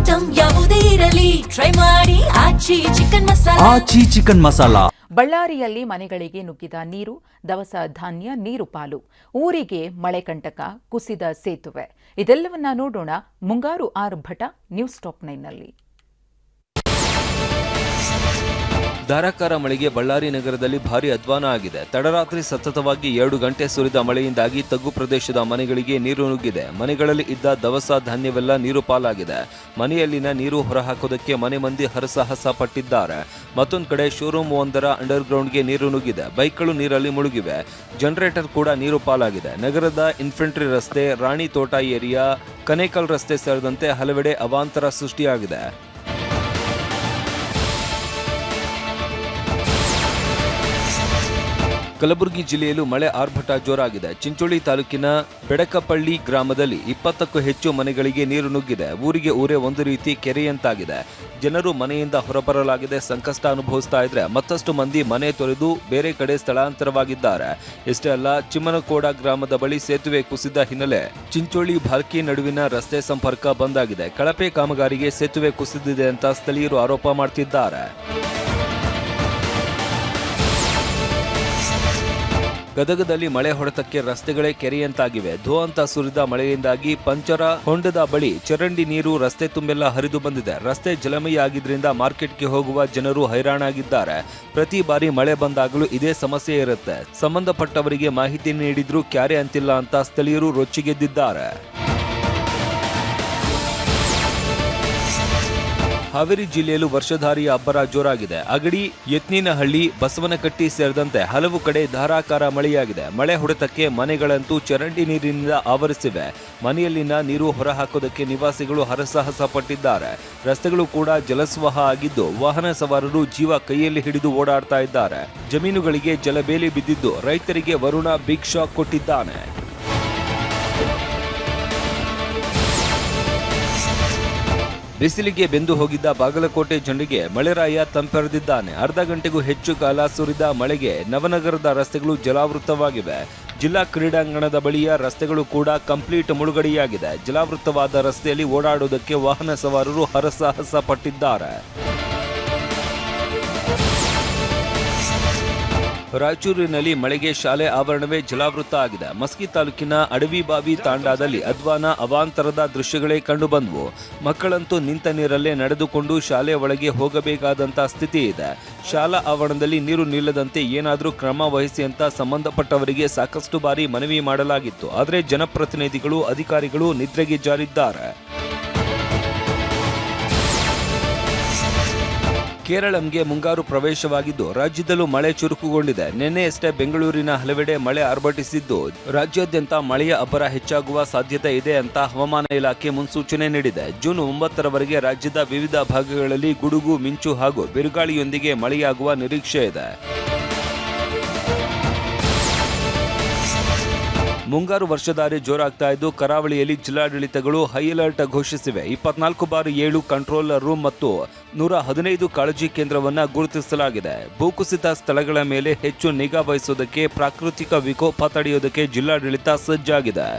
Item ಯಾವುದೇ ಇರಲಿ try ಮಾಡಿ ಆಚಿ ಚಿಕನ್ ಮಸಾಲಾ. ಬಳ್ಳಾರಿಯಲ್ಲಿ ಮನೆಗಳಿಗೆ ನುಗ್ಗಿದ ನೀರು, ದವಸ ಧಾನ್ಯ ನೀರು ಪಾಲು, ಊರಿಗೆ ಮಳೆ ಕಂಟಕ, ಕುಸಿದ ಸೇತುವೆ, ಇದೆಲ್ಲವನ್ನ ನೋಡೋಣ ಮುಂಗಾರು ಆರ್ಭಟ ನ್ಯೂಸ್ ಟಾಪ್ 9ನಲ್ಲಿ. ಧಾರಾಕಾರ ಮಳೆಗೆ ಬಳ್ಳಾರಿ ನಗರದಲ್ಲಿ ಭಾರೀ ಅಧ್ವಾನ ಆಗಿದೆ. ತಡರಾತ್ರಿ ಸತತವಾಗಿ 2 ಗಂಟೆ ಸುರಿದ ಮಳೆಯಿಂದಾಗಿ ತಗ್ಗು ಪ್ರದೇಶದ ಮನೆಗಳಿಗೆ ನೀರು ನುಗ್ಗಿದೆ. ಮನೆಗಳಲ್ಲಿ ಇದ್ದ ದವಸ ಧಾನ್ಯವೆಲ್ಲ ನೀರು ಪಾಲಾಗಿದೆ. ಮನೆಯಲ್ಲಿನ ನೀರು ಹೊರಹಾಕೋದಕ್ಕೆ ಮನೆ ಮಂದಿ ಹರಸಾಹಸ ಪಟ್ಟಿದ್ದಾರೆ. ಮತ್ತೊಂದು ಕಡೆ ಶೋರೂಮ್ ಒಂದರ ಅಂಡರ್ಗ್ರೌಂಡ್ಗೆ ನೀರು ನುಗ್ಗಿದೆ. ಬೈಕ್ಗಳು ನೀರಲ್ಲಿ ಮುಳುಗಿವೆ. ಜನರೇಟರ್ ಕೂಡ ನೀರು ಪಾಲಾಗಿದೆ. ನಗರದ ಇನ್ಫೆಂಟ್ರಿ ರಸ್ತೆ, ರಾಣಿ ತೋಟ ಏರಿಯಾ, ಕನೇಕಲ್ ರಸ್ತೆ ಸೇರಿದಂತೆ ಹಲವೆಡೆ ಅವಾಂತರ ಸೃಷ್ಟಿಯಾಗಿದೆ. ಕಲಬುರಗಿ ಜಿಲ್ಲೆಯಲ್ಲೂ ಮಳೆ ಆರ್ಭಟ ಜೋರಾಗಿದೆ. ಚಿಂಚೋಳಿ ತಾಲೂಕಿನ ಬೆಡಕಪಳ್ಳಿ ಗ್ರಾಮದಲ್ಲಿ 20ಕ್ಕೂ ಹೆಚ್ಚು ಮನೆಗಳಿಗೆ ನೀರು ನುಗ್ಗಿದೆ. ಊರಿಗೆ ಊರೇ ಒಂದು ರೀತಿ ಕೆರೆಯಂತಾಗಿದೆ. ಜನರು ಮನೆಯಿಂದ ಹೊರಬರಲಾಗಿದೆ ಸಂಕಷ್ಟ ಅನುಭವಿಸ್ತಾ ಇದ್ರೆ ಮತ್ತಷ್ಟು ಮಂದಿ ಮನೆ ತೊರೆದು ಬೇರೆ ಕಡೆ ಸ್ಥಳಾಂತರವಾಗಿದ್ದಾರೆ. ಇಷ್ಟೇ ಅಲ್ಲ, ಚಿಮ್ಮನಕೋಡ ಗ್ರಾಮದ ಬಳಿ ಸೇತುವೆ ಕುಸಿದ ಹಿನ್ನೆಲೆ ಚಿಂಚೋಳಿ ಭಾಲ್ಕಿ ನಡುವಿನ ರಸ್ತೆ ಸಂಪರ್ಕ ಬಂದ್ ಆಗಿದೆ. ಕಳಪೆ ಕಾಮಗಾರಿಗೆ ಸೇತುವೆ ಕುಸಿದಿದೆ ಅಂತ ಸ್ಥಳೀಯರು ಆರೋಪ ಮಾಡ್ತಿದ್ದಾರೆ. ಗದಗದಲ್ಲಿ ಮಳೆ ಹೊಡೆತಕ್ಕೆ ರಸ್ತೆಗಳೇ ಕೆರೆಯಂತಾಗಿವೆ. ಧೋ ಅಂತ ಸುರಿದ ಮಳೆಯಿಂದಾಗಿ ಪಂಚರ ಹೊಂಡದ ಬಳಿ ಚರಂಡಿ ನೀರು ರಸ್ತೆ ತುಂಬೆಲ್ಲ ಹರಿದು ಬಂದಿದೆ. ರಸ್ತೆ ಜಲಮಯ ಆಗಿದ್ರಿಂದ ಮಾರ್ಕೆಟ್ಗೆ ಹೋಗುವ ಜನರು ಹೈರಾಣಾಗಿದ್ದಾರೆ. ಪ್ರತಿ ಬಾರಿ ಮಳೆ ಬಂದಾಗಲೂ ಇದೇ ಸಮಸ್ಯೆ ಇರುತ್ತೆ. ಸಂಬಂಧಪಟ್ಟವರಿಗೆ ಮಾಹಿತಿ ನೀಡಿದ್ರೂ ಕ್ಯಾರೆ ಅಂತಿಲ್ಲ ಅಂತ ಸ್ಥಳೀಯರು ರೊಚ್ಚಿಗೆದ್ದಿದ್ದಾರೆ. ಹಾವೇರಿ ಜಿಲ್ಲೆಯಲ್ಲೂ ವರ್ಷಧಾರಿಯ ಅಬ್ಬರ ಜೋರಾಗಿದೆ. ಅಗಡಿ, ಯತ್ನಿನಹಳ್ಳಿ, ಬಸವನಕಟ್ಟಿ ಸೇರಿದಂತೆ ಹಲವು ಕಡೆ ಧಾರಾಕಾರ ಮಳೆಯಾಗಿದೆ. ಮಳೆ ಹೊಡೆತಕ್ಕೆ ಮನೆಗಳಂತೂ ಚರಂಡಿ ನೀರಿನಿಂದ ಆವರಿಸಿವೆ. ಮನೆಯಲ್ಲಿನ ನೀರು ಹೊರಹಾಕೋದಕ್ಕೆ ನಿವಾಸಿಗಳು ಹರಸಾಹಸ ಪಟ್ಟಿದ್ದಾರೆ. ರಸ್ತೆಗಳು ಕೂಡ ಜಲಸ್ವಹ ಆಗಿದ್ದು ವಾಹನ ಸವಾರರು ಜೀವ ಕೈಯಲ್ಲಿ ಹಿಡಿದು ಓಡಾಡ್ತಾ ಇದ್ದಾರೆ. ಜಮೀನುಗಳಿಗೆ ಜಲಬೇಲಿ ಬಿದ್ದಿದ್ದು ರೈತರಿಗೆ ವರುಣ ಬಿಗ್ ಶಾಕ್ ಕೊಟ್ಟಿದ್ದಾನೆ. ಬಿಸಿಲಿಗೆ ಬೆಂದು ಹೋಗಿದ್ದ ಬಾಗಲಕೋಟೆ ಜನರಿಗೆ ಮಳೆರಾಯ ತಂಪೆರೆದಿದ್ದಾನೆ. ಅರ್ಧ ಗಂಟೆಗೂ ಹೆಚ್ಚು ಕಾಲ ಸುರಿದ ಮಳೆಗೆ ನವನಗರದ ರಸ್ತೆಗಳು ಜಲಾವೃತವಾಗಿವೆ. ಜಿಲ್ಲಾ ಕ್ರೀಡಾಂಗಣದ ಬಳಿಯ ರಸ್ತೆಗಳು ಕೂಡ ಕಂಪ್ಲೀಟ್ ಮುಳುಗಡೆಯಾಗಿದೆ. ಜಲಾವೃತವಾದ ರಸ್ತೆಯಲ್ಲಿ ಓಡಾಡುವುದಕ್ಕೆ ವಾಹನ ಸವಾರರು ಹರಸಾಹಸ ಪಟ್ಟಿದ್ದಾರೆ. ರಾಯಚೂರಿನಲ್ಲಿ ಮಳೆಗೆ ಶಾಲೆ ಆವರಣವೇ ಜಲಾವೃತ ಆಗಿದೆ. ಮಸ್ಕಿ ತಾಲೂಕಿನ ಅಡವಿಬಾವಿ ತಾಂಡಾದಲ್ಲಿ ಅಧ್ವಾನ ಅವಾಂತರದ ದೃಶ್ಯಗಳೇ ಕಂಡುಬಂದವು. ಮಕ್ಕಳಂತೂ ನಿಂತ ನೀರಲ್ಲೇ ನಡೆದುಕೊಂಡು ಶಾಲೆ ಒಳಗೆ ಹೋಗಬೇಕಾದಂತ ಸ್ಥಿತಿ ಇದೆ. ಶಾಲಾ ಆವರಣದಲ್ಲಿ ನೀರು ನಿಲ್ಲದಂತೆ ಏನಾದರೂ ಕ್ರಮ ವಹಿಸಿ ಅಂತ ಸಂಬಂಧಪಟ್ಟವರಿಗೆ ಸಾಕಷ್ಟು ಬಾರಿ ಮನವಿ ಮಾಡಲಾಗಿತ್ತು. ಆದರೆ ಜನಪ್ರತಿನಿಧಿಗಳು, ಅಧಿಕಾರಿಗಳು ನಿದ್ರೆಗೆ ಜಾರಿದ್ದಾರೆ. ಕೇರಳಂಗೆ ಮುಂಗಾರು ಪ್ರವೇಶವಾಗಿದ್ದು ರಾಜ್ಯದಲ್ಲೂ ಮಳೆ ಚುರುಕುಗೊಂಡಿದೆ. ನಿನ್ನೆಯಷ್ಟೇ ಬೆಂಗಳೂರಿನ ಹಲವೆಡೆ ಮಳೆ ಆರ್ಭಟಿಸಿದ್ದು ರಾಜ್ಯಾದ್ಯಂತ ಮಳೆಯ ಅಬ್ಬರ ಹೆಚ್ಚಾಗುವ ಸಾಧ್ಯತೆ ಇದೆ ಅಂತ ಹವಾಮಾನ ಇಲಾಖೆ ಮುನ್ಸೂಚನೆ ನೀಡಿದೆ. ಜೂನ್ 9ರವರೆಗೆ ರಾಜ್ಯದ ವಿವಿಧ ಭಾಗಗಳಲ್ಲಿ ಗುಡುಗು, ಮಿಂಚು ಹಾಗೂ ಬಿರುಗಾಳಿಯೊಂದಿಗೆ ಮಳೆಯಾಗುವ ನಿರೀಕ್ಷೆ ಇದೆ. ಮುಂಗಾರು ವರ್ಷಧಾರೆ ಜೋರಾಗ್ತಾ ಇದ್ದು ಕರಾವಳಿಯಲ್ಲಿ ಜಿಲ್ಲಾಡಳಿತಗಳು ಹೈ ಅಲರ್ಟ್ ಘೋಷಿಸಿವೆ. 24/7 ಕಂಟ್ರೋಲ್ ರೂಮ್ ಮತ್ತು 115 ಕಾಳಜಿ ಕೇಂದ್ರವನ್ನು ಗುರುತಿಸಲಾಗಿದೆ. ಭೂಕುಸಿತ ಸ್ಥಳಗಳ ಮೇಲೆ ಹೆಚ್ಚು ನಿಗಾ ವಹಿಸುವುದಕ್ಕೆ, ಪ್ರಾಕೃತಿಕ ವಿಕೋಪ ತಡೆಯುವುದಕ್ಕೆ ಜಿಲ್ಲಾಡಳಿತ ಸಜ್ಜಾಗಿದೆ.